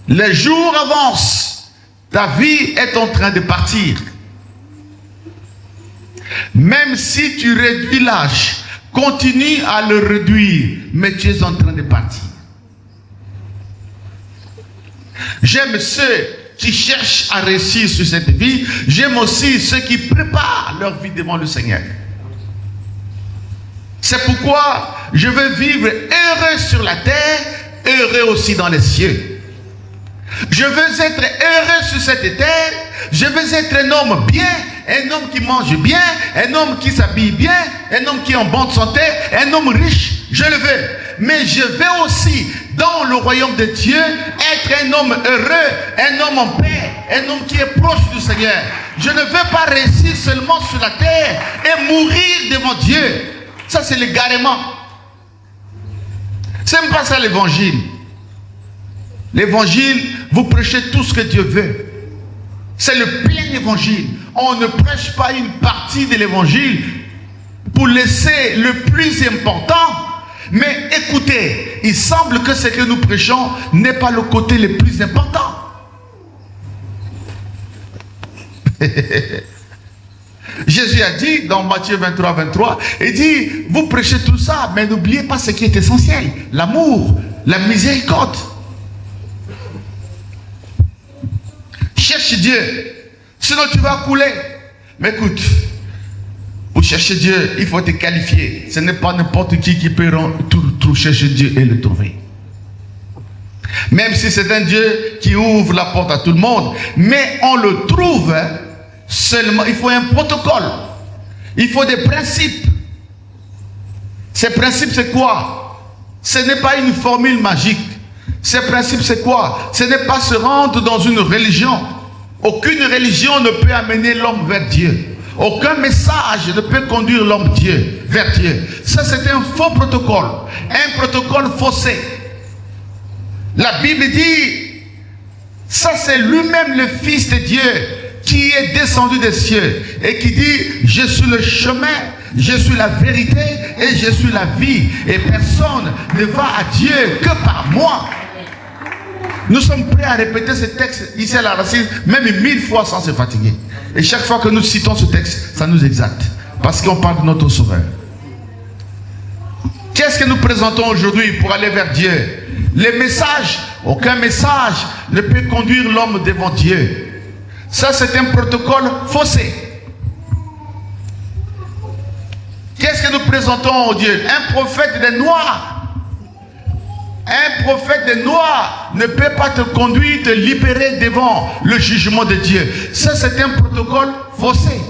Les jours avancent. Ta vie est en train de partir. Même si tu réduis l'âge, continue à le réduire, mais tu es en train de partir. J'aime ceux qui cherchent à réussir sur cette vie. J'aime aussi ceux qui préparent leur vie devant le Seigneur. C'est pourquoi je veux vivre heureux sur la terre, heureux aussi dans les cieux. Je veux être heureux sur cette terre. Je veux être un homme bien, un homme qui mange bien, un homme qui s'habille bien, un homme qui est en bonne santé, un homme riche. Je le veux. Mais je veux aussi, dans le royaume de Dieu, être un homme heureux, un homme en paix, un homme qui est proche du Seigneur. Je ne veux pas réussir seulement sur la terre et mourir devant Dieu. Ça, c'est l'égarement. C'est même pas ça l'évangile. L'évangile, vous prêchez tout ce que Dieu veut. C'est le plein évangile. On ne prêche pas une partie de l'évangile pour laisser le plus important. Mais écoutez, il semble que ce que nous prêchons n'est pas le côté le plus important. Jésus a dit dans Matthieu 23, 23, il dit, vous prêchez tout ça, mais n'oubliez pas ce qui est essentiel, l'amour, la miséricorde. Cherche Dieu, sinon tu vas couler. Mais écoute, pour chercher Dieu, il faut te qualifier. Ce n'est pas n'importe qui peut chercher Dieu et le trouver. Même si c'est un Dieu qui ouvre la porte à tout le monde, mais on le trouve seulement, il faut un protocole. Il faut des principes. Ces principes, c'est quoi? Ce n'est pas une formule magique. Ces principes, c'est quoi? Ce n'est pas se rendre dans une religion. Aucune religion ne peut amener l'homme vers Dieu. Aucun message ne peut conduire l'homme vers Dieu. Ça, c'est un faux protocole. Un protocole faussé. La Bible dit, ça c'est lui-même le Fils de Dieu qui est descendu des cieux et qui dit, je suis le chemin, je suis la vérité et je suis la vie. Et personne ne va à Dieu que par moi. Nous sommes prêts à répéter ce texte ici à la racine, même 1000 fois sans se fatiguer. Et chaque fois que nous citons ce texte, ça nous exalte. Parce qu'on parle de notre Sauveur. Qu'est-ce que nous présentons aujourd'hui pour aller vers Dieu? Les messages, aucun message ne peut conduire l'homme devant Dieu. Ça, c'est un protocole faussé. Qu'est-ce que nous présentons au Dieu? Un prophète des Noirs. Un prophète des Noirs ne peut pas te conduire, te libérer devant le jugement de Dieu. Ça, c'est un protocole faussé.